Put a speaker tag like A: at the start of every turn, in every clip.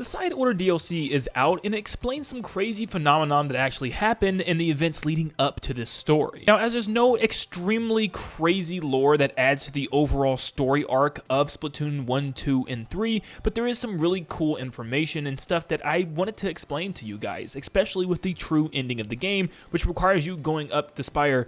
A: The Side Order DLC is out and it explains some crazy phenomenon that actually happened in the events leading up to this story. Now, as there's no extremely crazy lore that adds to the overall story arc of Splatoon 1, 2, and 3, but there is some really cool information and stuff that I wanted to explain to you guys, especially with the true ending of the game, which requires you going up the spire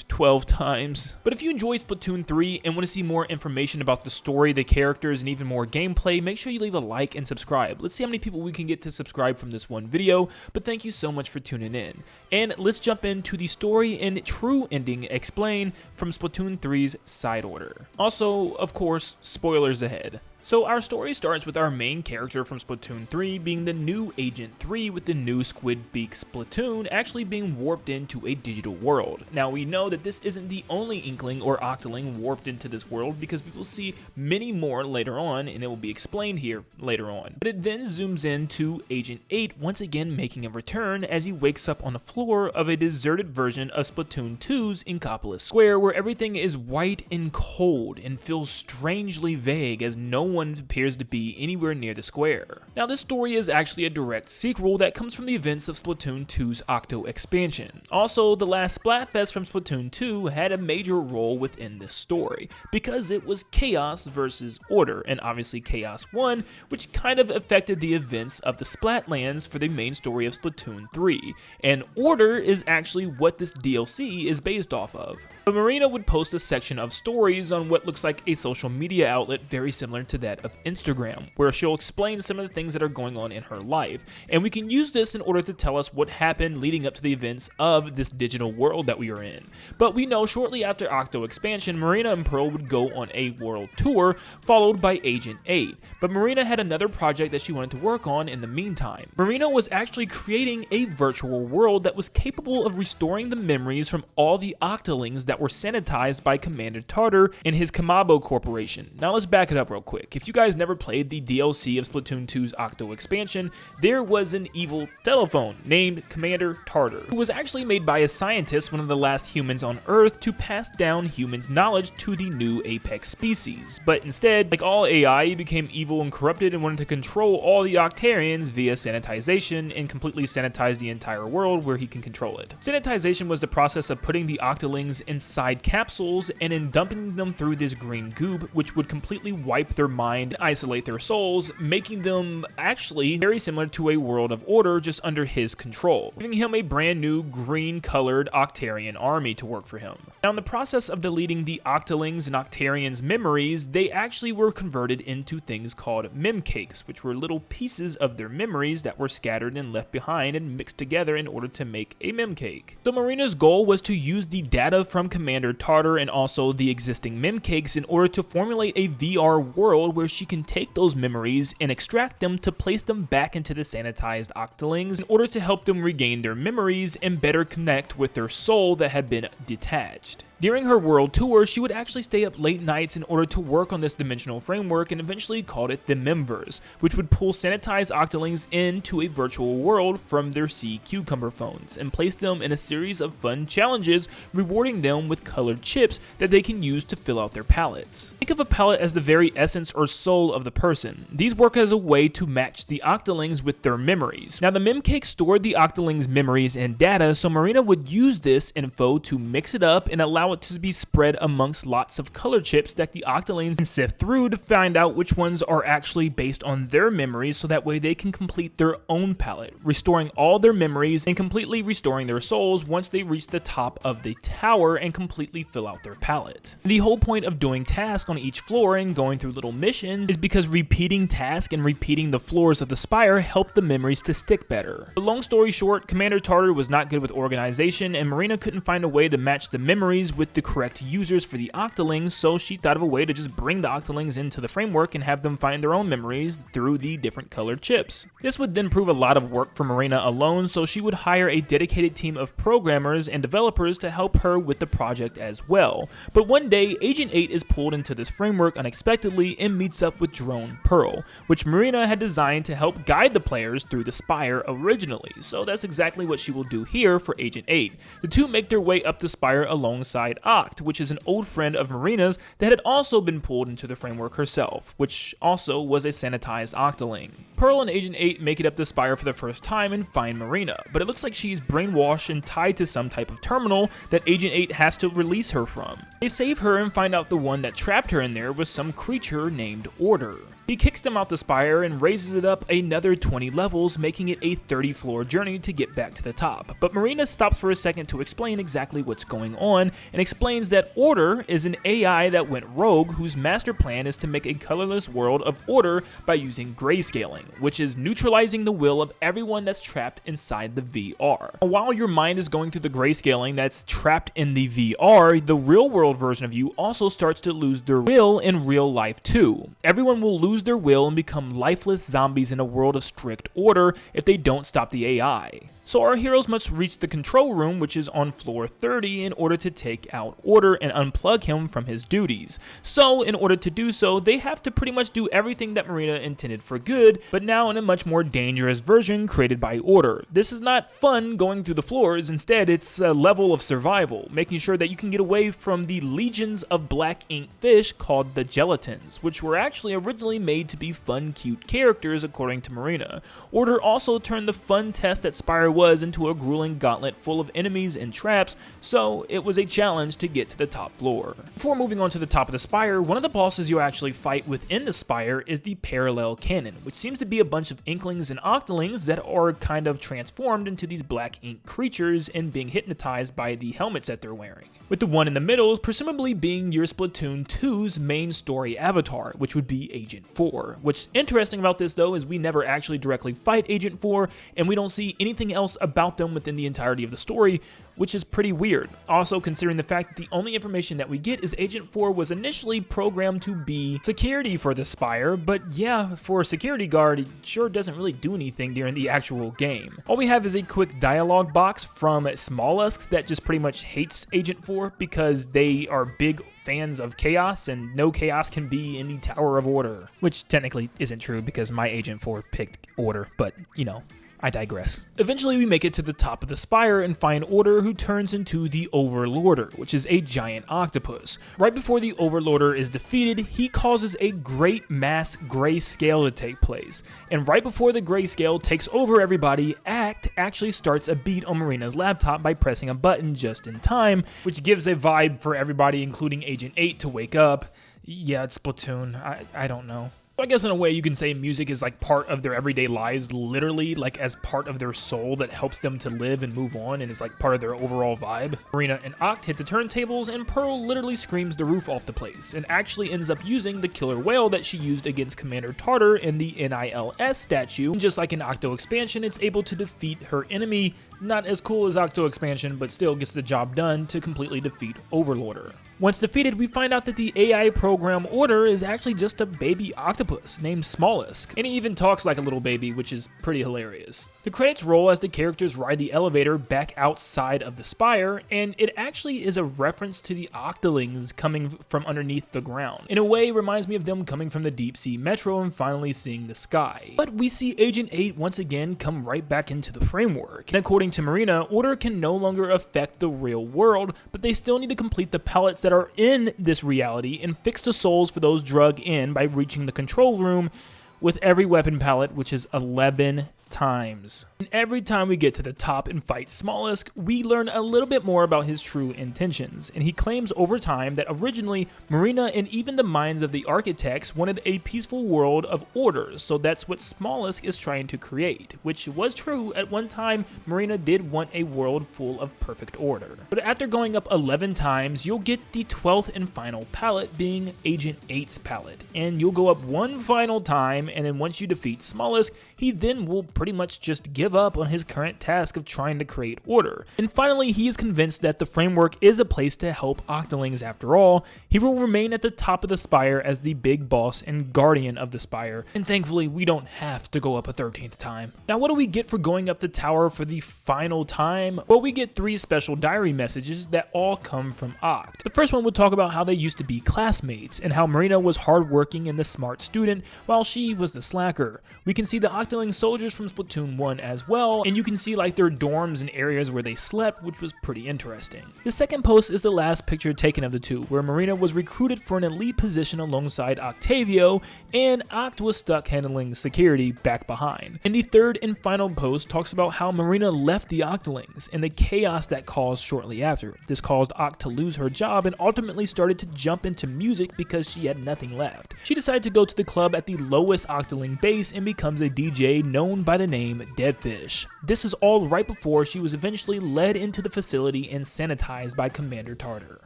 A: 12 times. But if you enjoyed Splatoon 3 and want to see more information about the story, the characters, and even more gameplay, make sure you leave a like and subscribe. Let's see how many people we can get to subscribe from this one video, but thank you so much for tuning in. And let's jump into the story and true ending explained from Splatoon 3's Side Order. Also, of course, spoilers ahead. So our story starts with our main character from Splatoon 3 being the new Agent 3 with the new Squid Beak Splatoon actually being warped into a digital world. Now we know that this isn't the only Inkling or Octoling warped into this world because we will see many more later on and it will be explained here later on. But it then zooms in to Agent 8 once again making a return as he wakes up on the floor of a deserted version of Splatoon 2's Inkopolis Square where everything is white and cold and feels strangely vague as no one appears to be anywhere near the square. Now this story is actually a direct sequel that comes from the events of Splatoon 2's Octo expansion. Also, the last Splatfest from Splatoon 2 had a major role within this story because it was Chaos versus Order, and obviously Chaos won, which kind of affected the events of the Splatlands for the main story of Splatoon 3, and Order is actually what this DLC is based off of. But Marina would post a section of stories on what looks like a social media outlet very similar to that of Instagram, where she'll explain some of the things that are going on in her life, and we can use this in order to tell us what happened leading up to the events of this digital world that we are in. But we know shortly after Octo expansion, Marina and Pearl would go on a world tour, followed by Agent 8, but Marina had another project that she wanted to work on in the meantime. Marina was actually creating a virtual world that was capable of restoring the memories from all the Octolings that were sanitized by Commander Tartar and his Kamabo Corporation. Now let's back it up real quick. If you guys never played the DLC of Splatoon 2's Octo expansion, there was an evil telephone named Commander Tartar, who was actually made by a scientist, one of the last humans on Earth, to pass down humans' knowledge to the new apex species. But instead, like all AI, he became evil and corrupted and wanted to control all the Octarians via sanitization and completely sanitize the entire world where he can control it. Sanitization was the process of putting the Octolings inside capsules and then dumping them through this green goop, which would completely wipe their mind, isolate their souls, making them actually very similar to a world of Order just under his control, giving him a brand new green colored Octarian army to work for him. Now in the process of deleting the Octolings and Octarians' memories, they actually were converted into things called memcakes, which were little pieces of their memories that were scattered and left behind and mixed together in order to make a memcake. So Marina's goal was to use the data from Commander Tartar and also the existing memcakes in order to formulate a VR world where she can take those memories and extract them to place them back into the sanitized Octolings in order to help them regain their memories and better connect with their soul that had been detached. During her world tour, she would actually stay up late nights in order to work on this dimensional framework and eventually called it the Memverse, which would pull sanitized Octolings into a virtual world from their sea cucumber phones and place them in a series of fun challenges, rewarding them with colored chips that they can use to fill out their palettes. Think of a palette as the very essence or soul of the person. These work as a way to match the Octolings with their memories. Now the memcake stored the Octolings' memories and data, so Marina would use this info to mix it up and allow it to be spread amongst lots of color chips that the Octolings can sift through to find out which ones are actually based on their memories, so that way they can complete their own palette, restoring all their memories and completely restoring their souls once they reach the top of the tower and completely fill out their palette. The whole point of doing tasks on each floor and going through little missions is because repeating tasks and repeating the floors of the spire help the memories to stick better. But long story short, Commander Tartar was not good with organization and Marina couldn't find a way to match the memories with the correct users for the Octolings, so she thought of a way to just bring the Octolings into the framework and have them find their own memories through the different colored chips. This would then prove a lot of work for Marina alone, so she would hire a dedicated team of programmers and developers to help her with the project as well. But one day, Agent 8 is pulled into this framework unexpectedly and meets up with Drone Pearl, which Marina had designed to help guide the players through the spire originally, so that's exactly what she will do here for Agent 8. The two make their way up the spire alongside alongside Oct, which is an old friend of Marina's that had also been pulled into the framework herself, which also was a sanitized Octoling. Pearl and Agent 8 make it up the spire for the first time and find Marina, but it looks like she's brainwashed and tied to some type of terminal that Agent 8 has to release her from. They save her and find out the one that trapped her in there was some creature named Order. He kicks them out the spire and raises it up another 20 levels, making it a 30-floor journey to get back to the top. But Marina stops for a second to explain exactly what's going on, and explains that Order is an AI that went rogue whose master plan is to make a colorless world of order by using grayscaling, which is neutralizing the will of everyone that's trapped inside the VR. While your mind is going through the grayscaling that's trapped in the VR, the real-world version of you also starts to lose their will in real life too. Everyone will lose their will and become lifeless zombies in a world of strict order if they don't stop the AI. So our heroes must reach the control room, which is on floor 30, in order to take out Order and unplug him from his duties. So in order to do so, they have to pretty much do everything that Marina intended for good, but now in a much more dangerous version created by Order. This is not fun going through the floors, instead it's a level of survival, making sure that you can get away from the legions of black ink fish called the Gelatins, which were actually originally made to be fun, cute characters according to Marina. Order also turned the fun test that Spire was into a grueling gauntlet full of enemies and traps, so it was a challenge to get to the top floor. Before moving on to the top of the spire, one of the bosses you actually fight within the spire is the Parallel Cannon, which seems to be a bunch of Inklings and Octolings that are kind of transformed into these black ink creatures and being hypnotized by the helmets that they're wearing. With the one in the middle presumably being your Splatoon 2's main story avatar, which would be Agent 4. What's interesting about this though is we never actually directly fight Agent 4, and we don't see anything else about them within the entirety of the story, which is pretty weird. Also considering the fact that the only information that we get is Agent 4 was initially programmed to be security for the Spire, but yeah, for a security guard, it sure doesn't really do anything during the actual game. All we have is a quick dialogue box from Smallusk that just pretty much hates Agent 4 because they are big fans of chaos and no chaos can be in the Tower of Order, which technically isn't true because my Agent 4 picked Order, but you know, I digress. Eventually we make it to the top of the spire and find Order, who turns into the Overlorder, which is a giant octopus. Right before the Overlorder is defeated, he causes a great mass grayscale to take place. And right before the grayscale takes over everybody, Act actually starts a beat on Marina's laptop by pressing a button just in time, which gives a vibe for everybody, including Agent 8, to wake up. Yeah, it's Splatoon. I don't know. I guess in a way you can say music is like part of their everyday lives, literally like as part of their soul that helps them to live and move on and is like part of their overall vibe. Marina and Oct hit the turntables and Pearl literally screams the roof off the place and actually ends up using the killer whale that she used against Commander Tartar in the NILS statue. And just like in Octo Expansion, it's able to defeat her enemy. Not as cool as Octo Expansion, but still gets the job done to completely defeat Overlorder. Once defeated, we find out that the AI program Order is actually just a baby octopus named Smallusk, and he even talks like a little baby, which is pretty hilarious. The credits roll as the characters ride the elevator back outside of the spire, and it actually is a reference to the Octolings coming from underneath the ground. In a way, it reminds me of them coming from the deep sea metro and finally seeing the sky. But we see Agent 8 once again come right back into the framework, and according to Marina, Order can no longer affect the real world, but they still need to complete the pallets that are in this reality and fix the souls for those drug in by reaching the control room with every weapon pallet, which is 11 times. And every time we get to the top and fight Smallusk, we learn a little bit more about his true intentions, and he claims over time that originally Marina and even the minds of the architects wanted a peaceful world of order, so that's what Smallusk is trying to create, which was true. At one time, Marina did want a world full of perfect order. But after going up 11 times, you'll get the 12th and final palette being Agent 8's palette, and you'll go up one final time, and then once you defeat Smallusk, he then will pretty much just give up on his current task of trying to create order. And finally, he is convinced that the framework is a place to help Octolings after all. He will remain at the top of the spire as the big boss and guardian of the spire, and thankfully we don't have to go up a 13th time. Now what do we get for going up the tower for the final time? Well, we get 3 special diary messages that all come from Oct. The first one will talk about how they used to be classmates, and how Marina was hardworking and the smart student, while she was the slacker. We can see the Octoling soldiers from Splatoon 1 as well, and you can see like their dorms and areas where they slept, which was pretty interesting. The second post is the last picture taken of the two, where Marina was recruited for an elite position alongside Octavio, and Oct was stuck handling security back behind. And the third and final post talks about how Marina left the Octolings and the chaos that caused shortly after. This caused Oct to lose her job and ultimately started to jump into music because she had nothing left. She decided to go to the club at the lowest Octoling base and becomes a DJ known by the name Deadfish. This is all right before she was eventually led into the facility and sanitized by Commander Tartar.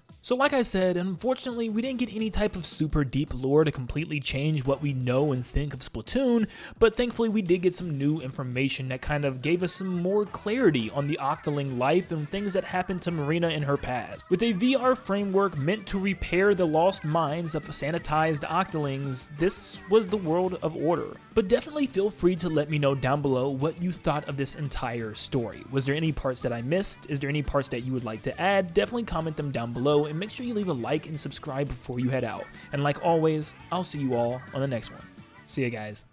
A: So like I said, unfortunately we didn't get any type of super deep lore to completely change what we know and think of Splatoon, but thankfully we did get some new information that kind of gave us some more clarity on the Octoling life and things that happened to Marina in her past. With a VR framework meant to repair the lost minds of sanitized Octolings, this was the world of order. But definitely feel free to let me know down below what you thought of this entire story. Was there any parts that I missed? Is there any parts that you would like to add? Definitely comment them down below, and make sure you leave a like and subscribe before you head out. And like always, I'll see you all on the next one. See ya, guys.